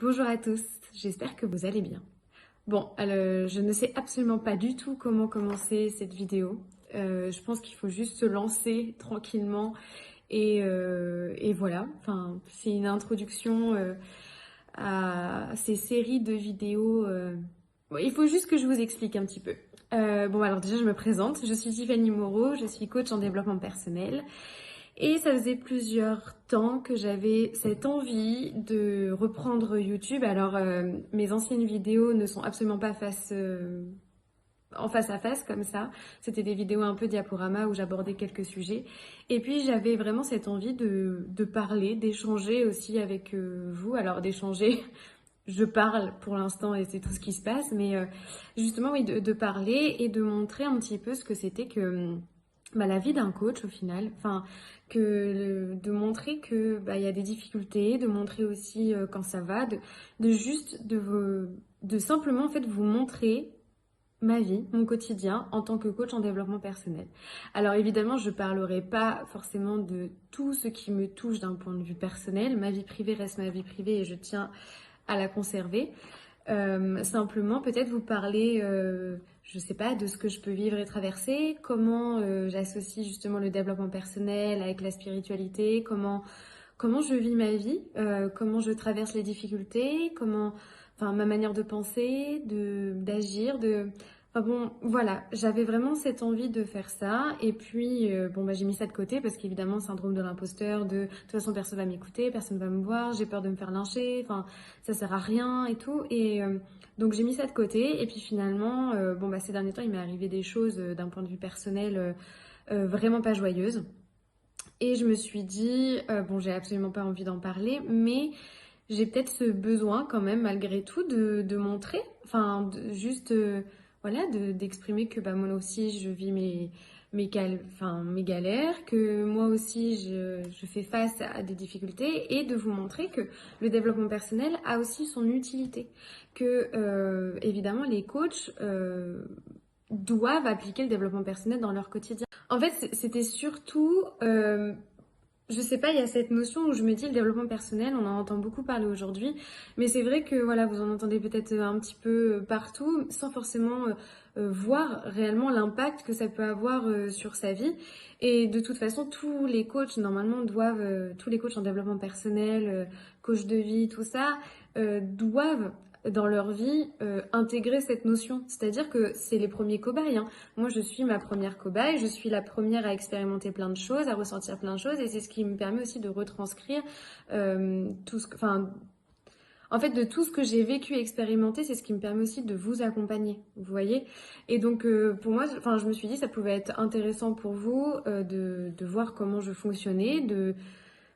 Bonjour à tous, j'espère que vous allez bien. Bon, alors, je ne sais absolument pas du tout comment commencer cette vidéo. Je pense qu'il faut juste se lancer tranquillement et voilà. Enfin, c'est une introduction à ces séries de vidéos. Bon, il faut juste que je vous explique un petit peu. Bon, alors déjà, je me présente. Je suis Tiffany Moreau, je suis coach en développement personnel. Et ça faisait plusieurs temps que j'avais cette envie de reprendre YouTube. Alors, mes anciennes vidéos ne sont absolument pas en face à face comme ça. C'était des vidéos un peu diaporama où j'abordais quelques sujets. Et puis, j'avais vraiment cette envie de parler, d'échanger aussi avec vous. Alors, d'échanger, je parle pour l'instant et c'est tout ce qui se passe. Mais justement, oui, de parler et de montrer un petit peu ce que c'était que la vie d'un coach au final, enfin de montrer que il y a des difficultés, de montrer aussi quand ça va, de juste de simplement en fait vous montrer ma vie, mon quotidien en tant que coach en développement personnel. Alors évidemment, je parlerai pas forcément de tout ce qui me touche d'un point de vue personnel. Ma vie privée reste ma vie privée et je tiens à la conserver. Simplement, peut-être vous parler, je sais pas, de ce que je peux vivre et traverser, comment j'associe justement le développement personnel avec la spiritualité, comment je vis ma vie, comment je traverse les difficultés, enfin, ma manière de penser, d'agir, Enfin bon, voilà, j'avais vraiment cette envie de faire ça. Et puis, j'ai mis ça de côté parce qu'évidemment, syndrome de l'imposteur, de toute façon, personne va m'écouter, personne va me voir, j'ai peur de me faire lyncher, enfin, ça sert à rien et tout. Et donc, j'ai mis ça de côté. Et puis finalement, ces derniers temps, il m'est arrivé des choses d'un point de vue personnel vraiment pas joyeuses. Et je me suis dit, j'ai absolument pas envie d'en parler, mais j'ai peut-être ce besoin quand même, malgré tout, de montrer, enfin, juste, voilà, d'exprimer que moi aussi, je vis mes galères, que moi aussi, je fais face à des difficultés, et de vous montrer que le développement personnel a aussi son utilité. Que, évidemment, les coachs doivent appliquer le développement personnel dans leur quotidien. En fait, c'était surtout, je sais pas, il y a cette notion où je me dis le développement personnel, on en entend beaucoup parler aujourd'hui, mais c'est vrai que voilà, vous en entendez peut-être un petit peu partout, sans forcément voir réellement l'impact que ça peut avoir sur sa vie. Et de toute façon, tous les coachs normalement doivent, tous les coachs en développement personnel, coach de vie, tout ça, doivent dans leur vie intégrer cette notion. C'est-à-dire que c'est les premiers cobayes, hein. Moi, je suis ma première cobaye, je suis la première à expérimenter plein de choses, à ressentir plein de choses, et c'est ce qui me permet aussi de retranscrire en fait, de tout ce que j'ai vécu et expérimenté, c'est ce qui me permet aussi de vous accompagner, vous voyez. Et donc, pour moi, je me suis dit, ça pouvait être intéressant pour vous de voir comment je fonctionnais,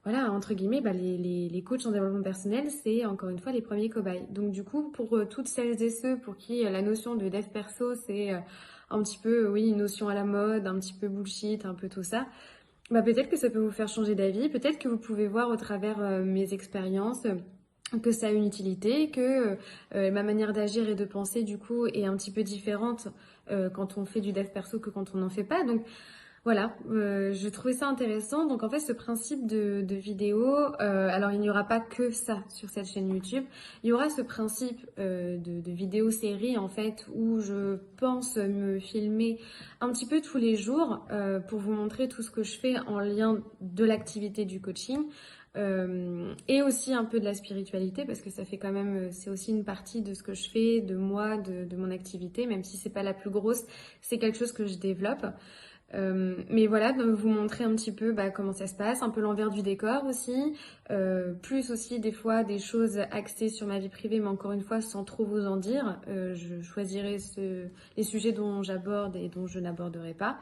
voilà, entre guillemets, les coachs en développement personnel, c'est encore une fois les premiers cobayes. Donc du coup, pour toutes celles et ceux pour qui la notion de dev perso, c'est un petit peu, oui, une notion à la mode, un petit peu bullshit, un peu tout ça, peut-être que ça peut vous faire changer d'avis, peut-être que vous pouvez voir au travers mes expériences que ça a une utilité, que ma manière d'agir et de penser du coup est un petit peu différente quand on fait du dev perso que quand on n'en fait pas. Donc voilà, je trouvais ça intéressant. Donc en fait, ce principe de vidéo, alors il n'y aura pas que ça sur cette chaîne YouTube. Il y aura ce principe de vidéo-série en fait où je pense me filmer un petit peu tous les jours pour vous montrer tout ce que je fais en lien de l'activité du coaching. Et aussi un peu de la spiritualité parce que ça fait quand même, c'est aussi une partie de ce que je fais, de moi, de mon activité, même si c'est pas la plus grosse, c'est quelque chose que je développe. Mais voilà, de vous montrer un petit peu comment ça se passe, un peu l'envers du décor aussi, plus aussi des fois des choses axées sur ma vie privée, mais encore une fois sans trop vous en dire, je choisirai les sujets dont j'aborde et dont je n'aborderai pas.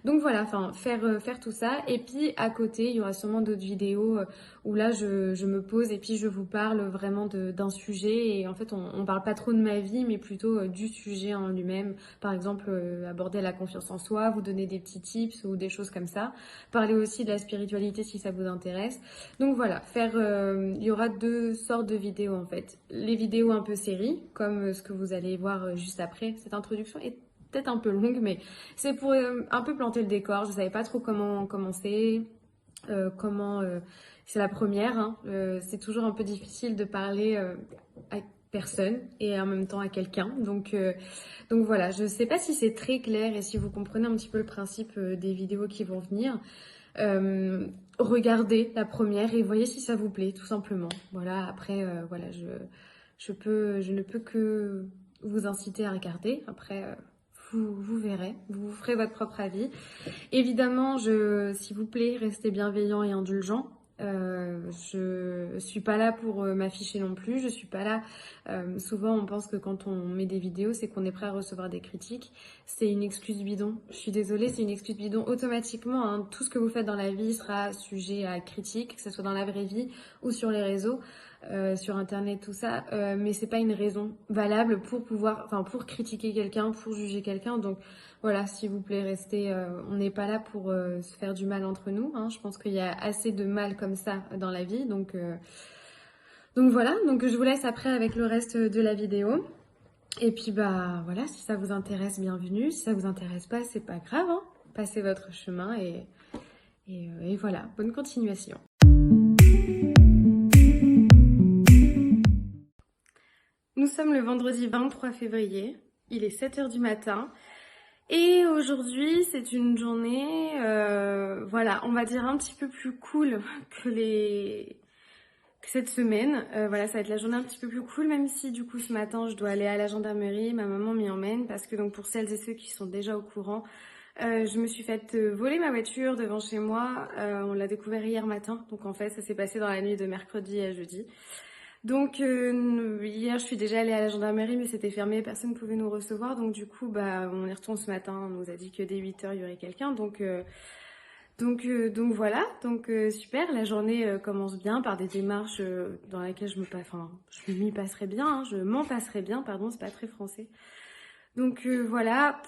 Donc voilà, enfin faire tout ça. Et puis à côté, il y aura sûrement d'autres vidéos où là je me pose et puis je vous parle vraiment d'un sujet. Et en fait, on parle pas trop de ma vie, mais plutôt du sujet en lui-même. Par exemple, aborder la confiance en soi, vous donner des petits tips ou des choses comme ça. Parler aussi de la spiritualité si ça vous intéresse. Donc voilà, il y aura deux sortes de vidéos en fait. Les vidéos un peu séries, comme ce que vous allez voir juste après. Cette introduction est peut-être un peu longue, mais c'est pour un peu planter le décor. Je savais pas trop comment commencer, comment. C'est la première, hein. C'est toujours un peu difficile de parler à personne et en même temps à quelqu'un. Donc voilà, je sais pas si c'est très clair et si vous comprenez un petit peu le principe des vidéos qui vont venir. Regardez la première et voyez si ça vous plaît, tout simplement. Voilà, après, voilà, je ne peux que vous inciter à regarder. Après, vous verrez, vous ferez votre propre avis. Évidemment, s'il vous plaît, restez bienveillant et indulgent. Je suis pas là pour m'afficher non plus. Je suis pas là. Souvent, on pense que quand on met des vidéos, c'est qu'on est prêt à recevoir des critiques. C'est une excuse bidon. Je suis désolée, c'est une excuse bidon automatiquement. Hein. Tout ce que vous faites dans la vie sera sujet à critique, que ce soit dans la vraie vie ou sur les réseaux. Sur internet, tout ça, mais c'est pas une raison valable pour critiquer quelqu'un, pour juger quelqu'un. Donc voilà, s'il vous plaît, restez. On n'est pas là pour se faire du mal entre nous. Hein. Je pense qu'il y a assez de mal comme ça dans la vie. Donc voilà. Donc je vous laisse après avec le reste de la vidéo. Et puis bah voilà, si ça vous intéresse, bienvenue. Si ça vous intéresse pas, c'est pas grave. Hein. Passez votre chemin et voilà. Bonne continuation. Nous sommes le vendredi 23 février, il est 7h du matin et aujourd'hui c'est une journée, voilà, on va dire un petit peu plus cool que cette semaine. Voilà, ça va être la journée un petit peu plus cool, même si du coup ce matin je dois aller à la gendarmerie, ma maman m'y emmène parce que donc pour celles et ceux qui sont déjà au courant, je me suis faite voler ma voiture devant chez moi, on l'a découvert hier matin, donc en fait ça s'est passé dans la nuit de mercredi à jeudi. Donc hier je suis déjà allée à la gendarmerie mais c'était fermé, personne ne pouvait nous recevoir, donc du coup bah on y retourne ce matin, on nous a dit que dès 8h il y aurait quelqu'un, donc voilà, donc super, la journée commence bien par des démarches dans lesquelles je m'y passerai bien, hein, je m'en passerai bien, pardon, c'est pas très français. Donc voilà,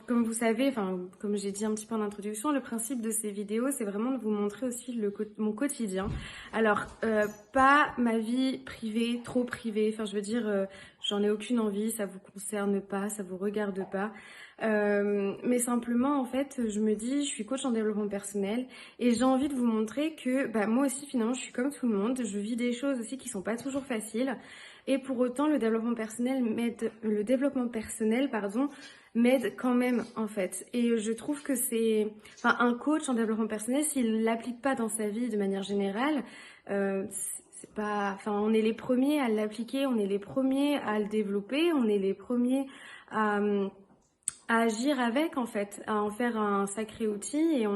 comme vous savez, comme j'ai dit un petit peu en introduction, le principe de ces vidéos, c'est vraiment de vous montrer aussi mon quotidien. Alors, pas ma vie privée, trop privée, je veux dire, j'en ai aucune envie, ça vous concerne pas, ça vous regarde pas. Mais simplement, en fait, je me dis, je suis coach en développement personnel et j'ai envie de vous montrer que moi aussi, finalement, je suis comme tout le monde, je vis des choses aussi qui sont pas toujours faciles. Et pour autant, le développement personnel m'aide quand même, en fait. Et je trouve que un coach en développement personnel, s'il ne l'applique pas dans sa vie de manière générale, on est les premiers à l'appliquer, on est les premiers à le développer, on est les premiers à agir avec, en fait, à en faire un sacré outil et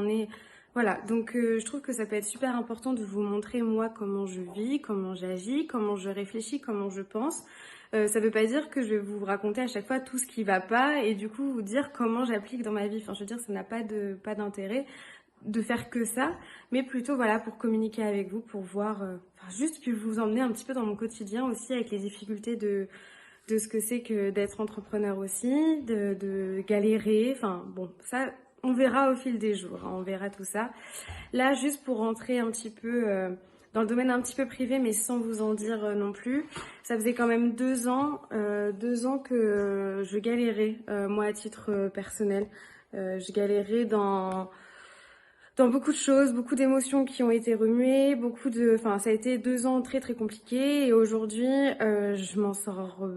voilà, donc je trouve que ça peut être super important de vous montrer moi comment je vis, comment j'agis, comment je réfléchis, comment je pense. Ça veut pas dire que je vais vous raconter à chaque fois tout ce qui va pas et du coup vous dire comment j'applique dans ma vie. Je veux dire, ça n'a pas d'intérêt de faire que ça, mais plutôt voilà pour communiquer avec vous, pour voir, juste puis vous emmener un petit peu dans mon quotidien aussi avec les difficultés de ce que c'est que d'être entrepreneur aussi, de galérer, ça on verra au fil des jours, hein, on verra tout ça. Là, juste pour rentrer un petit peu dans le domaine un petit peu privé, mais sans vous en dire non plus, ça faisait quand même 2 ans que je galérais, moi à titre personnel. Je galérais dans beaucoup de choses, beaucoup d'émotions qui ont été remuées, ça a été 2 ans très très compliqués et aujourd'hui je m'en sors,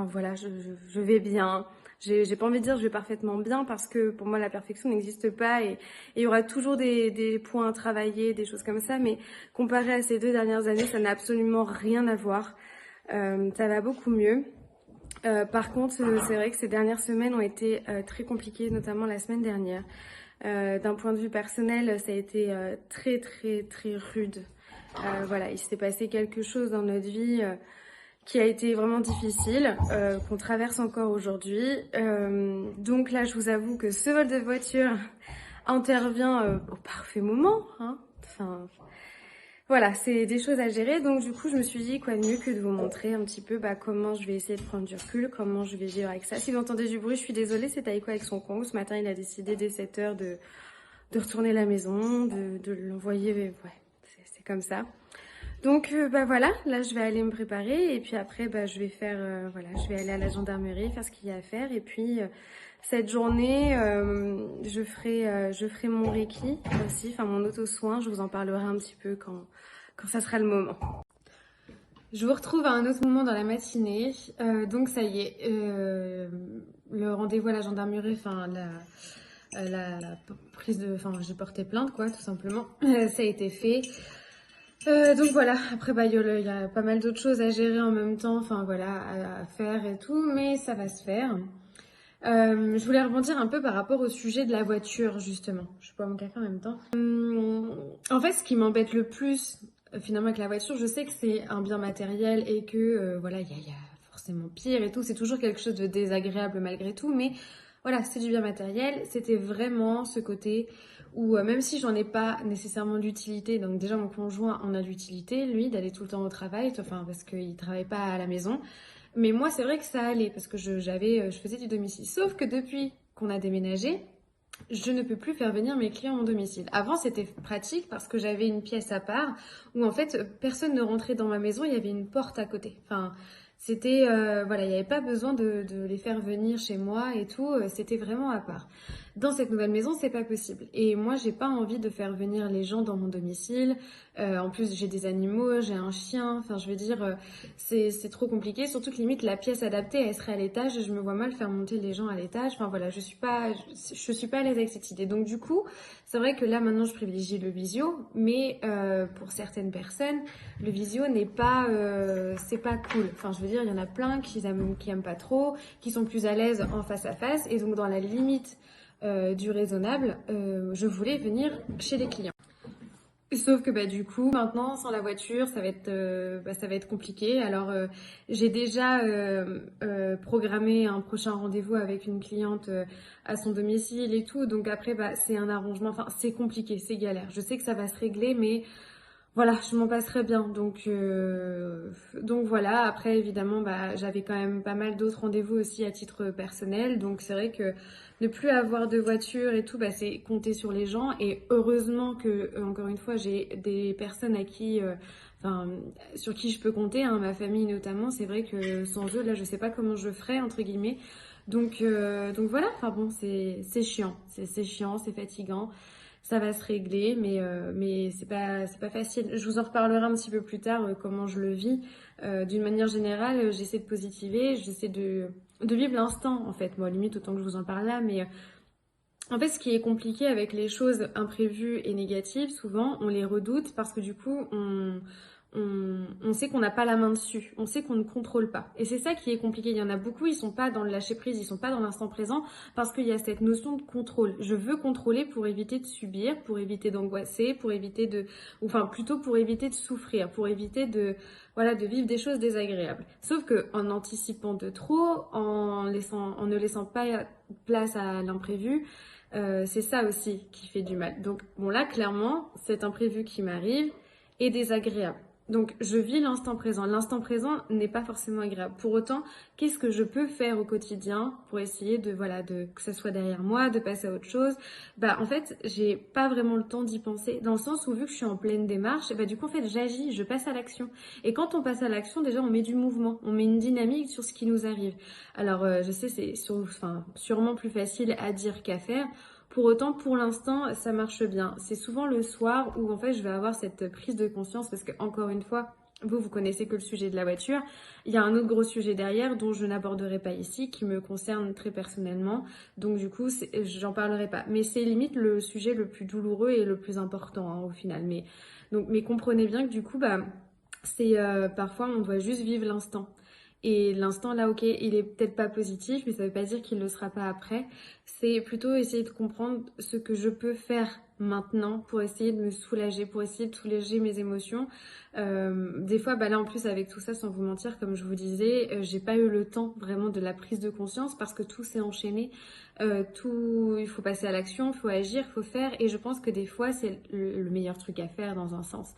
voilà, je vais bien. J'ai pas envie de dire je vais parfaitement bien parce que pour moi la perfection n'existe pas et il y aura toujours des points à travailler, des choses comme ça, mais comparé à ces 2 dernières années, ça n'a absolument rien à voir. Ça va beaucoup mieux. Par contre, c'est vrai que ces dernières semaines ont été très compliquées, notamment la semaine dernière. D'un point de vue personnel, ça a été très très très rude. Voilà, il s'est passé quelque chose dans notre vie qui a été vraiment difficile, qu'on traverse encore aujourd'hui. Donc là, je vous avoue que ce vol de voiture intervient au parfait moment. Hein. Voilà, c'est des choses à gérer. Donc du coup, je me suis dit quoi de mieux que de vous montrer un petit peu comment je vais essayer de prendre du recul, comment je vais vivre avec ça. Si vous entendez du bruit, je suis désolée, c'est Taïko avec son Kong. Ce matin, il a décidé dès 7h de retourner à la maison, de l'envoyer. Ouais, c'est comme ça. Donc voilà, là je vais aller me préparer et puis après je vais faire je vais aller à la gendarmerie faire ce qu'il y a à faire et puis cette journée je ferai mon Reiki aussi, mon auto-soin, je vous en parlerai un petit peu quand ça sera le moment. Je vous retrouve à un autre moment dans la matinée. Donc ça y est, le rendez-vous à la gendarmerie, enfin la prise de, enfin j'ai porté plainte quoi, tout simplement. Ça a été fait. Donc voilà. Après bah il y a pas mal d'autres choses à gérer en même temps, enfin voilà, à faire et tout, mais ça va se faire. Je voulais rebondir un peu par rapport au sujet de la voiture, justement. Je bois mon café en même temps. En fait, ce qui m'embête le plus, finalement, avec la voiture, je sais que c'est un bien matériel et que, voilà, il y a forcément pire et tout. C'est toujours quelque chose de désagréable malgré tout, mais voilà, c'est du bien matériel. C'était vraiment ce côté où, même si j'en ai pas nécessairement d'utilité, donc déjà mon conjoint en a l'utilité, lui, d'aller tout le temps au travail, enfin, parce qu'il travaille pas à la maison. Mais moi, c'est vrai que ça allait parce que je faisais du domicile. Sauf que depuis qu'on a déménagé, je ne peux plus faire venir mes clients à mon domicile. Avant, c'était pratique parce que j'avais une pièce à part où en fait personne ne rentrait dans ma maison, il y avait une porte à côté. Enfin, c'était voilà, il n'y avait pas besoin de les faire venir chez moi et tout, c'était vraiment à part. Dans cette nouvelle maison, c'est pas possible. Et moi, j'ai pas envie de faire venir les gens dans mon domicile. En plus, j'ai des animaux, j'ai un chien. Enfin, je veux dire, c'est trop compliqué. Surtout que limite, la pièce adaptée, elle serait à l'étage. Je me vois mal faire monter les gens à l'étage. Enfin voilà, je suis pas à l'aise avec cette idée. Donc du coup, c'est vrai que là maintenant, je privilégie le visio, mais pour certaines personnes, le visio n'est pas, c'est pas cool. Enfin, je veux dire, il y en a plein qui aiment pas trop, qui sont plus à l'aise en face à face. Et donc dans la limite du raisonnable, je voulais venir chez les clients. Sauf que bah du coup maintenant sans la voiture ça va être compliqué. Alors j'ai déjà programmé un prochain rendez-vous avec une cliente à son domicile et tout. Donc après bah c'est un arrangement. Enfin c'est compliqué, c'est galère. Je sais que ça va se régler mais voilà, je m'en passerai bien. Donc voilà. Après, évidemment, bah, j'avais quand même pas mal d'autres rendez-vous aussi à titre personnel. Donc c'est vrai que ne plus avoir de voiture et tout, bah, c'est compter sur les gens. Et heureusement que, encore une fois, j'ai des personnes à qui, enfin, sur qui je peux compter, hein, ma famille notamment. C'est vrai que sans eux, là, je sais pas comment je ferais, entre guillemets. Donc voilà. Enfin bon, c'est chiant. C'est chiant, c'est fatigant. Ça va se régler, mais c'est pas facile. Je vous en reparlerai un petit peu plus tard comment je le vis. D'une manière générale, j'essaie de positiver, de vivre l'instant en fait. Moi, limite autant que je vous en parle là, mais en fait, ce qui est compliqué avec les choses imprévues et négatives, souvent, on les redoute parce que du coup, on sait qu'on n'a pas la main dessus, on sait qu'on ne contrôle pas. Et c'est ça qui est compliqué. Il y en a beaucoup, ils sont pas dans le lâcher prise, ils sont pas dans l'instant présent parce qu'il y a cette notion de contrôle. Je veux contrôler pour éviter de subir, pour éviter d'angoisser, pour éviter de, enfin plutôt pour éviter de souffrir, pour éviter de, voilà, de vivre des choses désagréables. Sauf que en anticipant de trop, en ne laissant pas place à l'imprévu, c'est ça aussi qui fait du mal. Donc bon là, clairement, cet imprévu qui m'arrive est désagréable. Donc je vis l'instant présent. L'instant présent n'est pas forcément agréable. Pour autant, qu'est-ce que je peux faire au quotidien pour essayer de voilà de que ça soit derrière moi, de passer à autre chose? Bah en fait, j'ai pas vraiment le temps d'y penser dans le sens où vu que je suis en pleine démarche, bah du coup en fait, j'agis, je passe à l'action. Et quand on passe à l'action, déjà on met du mouvement, on met une dynamique sur ce qui nous arrive. Alors je sais enfin, sûrement plus facile à dire qu'à faire. Pour autant, pour l'instant, ça marche bien. C'est souvent le soir où en fait je vais avoir cette prise de conscience parce que encore une fois, vous connaissez que le sujet de la voiture. Il y a un autre gros sujet derrière dont je n'aborderai pas ici, qui me concerne très personnellement. Donc du coup, j'en parlerai pas. Mais c'est limite le sujet le plus douloureux et le plus important hein, au final. Mais comprenez bien que du coup, bah, c'est parfois on doit juste vivre l'instant. Et l'instant là, ok, il est peut-être pas positif, mais ça veut pas dire qu'il le sera pas après. C'est plutôt essayer de comprendre ce que je peux faire maintenant pour essayer de me soulager, pour essayer de soulager mes émotions. Des fois, bah là en plus avec tout ça, sans vous mentir, comme je vous disais, j'ai pas eu le temps vraiment de la prise de conscience parce que tout s'est enchaîné. Il faut passer à l'action, il faut agir, il faut faire. Et je pense que des fois, c'est le meilleur truc à faire dans un sens.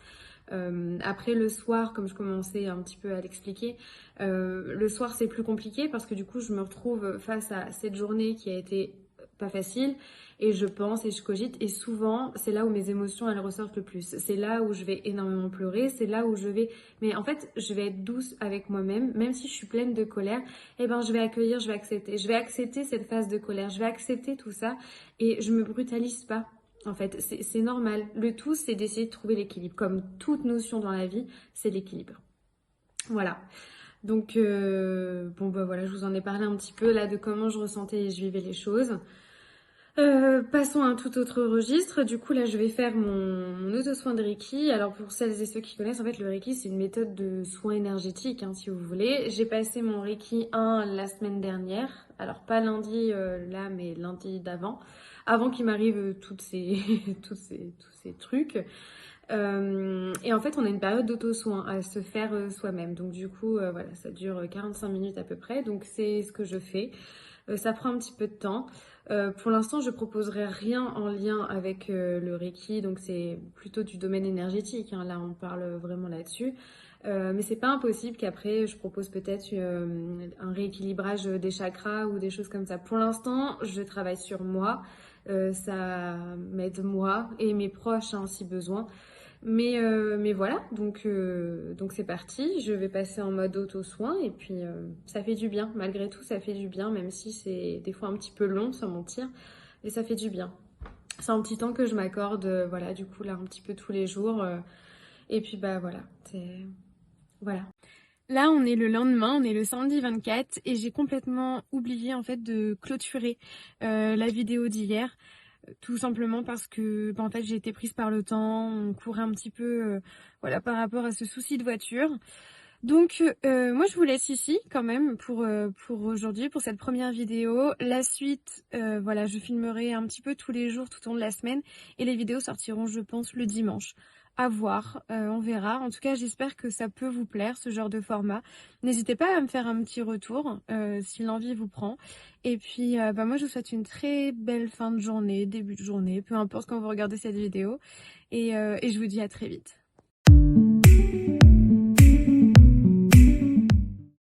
Après le soir, comme je commençais un petit peu à l'expliquer, le soir c'est plus compliqué parce que du coup je me retrouve face à cette journée qui a été pas facile et je pense et je cogite et souvent c'est là où mes émotions elles ressortent le plus. C'est là où je vais énormément pleurer, c'est là où je vais, mais en fait je vais être douce avec moi-même, même si je suis pleine de colère, et ben je vais accueillir, je vais accepter cette phase de colère, je vais accepter tout ça et je me brutalise pas. En fait, c'est normal. Le tout, c'est d'essayer de trouver l'équilibre. Comme toute notion dans la vie, c'est l'équilibre. Voilà. Donc, bon, bah voilà, je vous en ai parlé un petit peu là de comment je ressentais et je vivais les choses. Passons à un tout autre registre. Du coup, là, je vais faire mon auto-soin de Reiki. Alors, pour celles et ceux qui connaissent, en fait, le Reiki, c'est une méthode de soin énergétique, hein, si vous voulez. J'ai passé mon Reiki 1 la semaine dernière. Alors, pas lundi, là, mais lundi d'avant. Avant qu'il m'arrive toutes ces, tous ces trucs. Et en fait, on a une période d'auto-soin à se faire soi-même. Donc, du coup, voilà, ça dure 45 minutes à peu près. Donc, c'est ce que je fais. Ça prend un petit peu de temps. Pour l'instant, je proposerai rien en lien avec le Reiki, donc c'est plutôt du domaine énergétique, hein. Là, on parle vraiment là-dessus. Mais c'est pas impossible qu'après, je propose peut-être un rééquilibrage des chakras ou des choses comme ça. Pour l'instant, je travaille sur moi. Ça m'aide moi et mes proches, hein, si besoin. Mais voilà, donc c'est parti. Je vais passer en mode auto-soin et puis ça fait du bien. Malgré tout, ça fait du bien, même si c'est des fois un petit peu long, sans mentir. Et ça fait du bien. C'est un petit temps que je m'accorde, voilà, du coup, là, un petit peu tous les jours. Et puis, bah voilà, c'est... Voilà. Là, on est le lendemain, on est le samedi 24 et j'ai complètement oublié en fait de clôturer la vidéo d'hier. Tout simplement parce que en fait j'ai été prise par le temps, on courait un petit peu voilà par rapport à ce souci de voiture. Donc moi je vous laisse ici quand même pour aujourd'hui, pour cette première vidéo. La suite, voilà, je filmerai un petit peu tous les jours tout au long de la semaine et les vidéos sortiront je pense le dimanche. À voir, on verra. En tout cas, j'espère que ça peut vous plaire, ce genre de format. N'hésitez pas à me faire un petit retour si l'envie vous prend. Et puis, moi, je vous souhaite une très belle fin de journée, début de journée, peu importe quand vous regardez cette vidéo. Et je vous dis à très vite.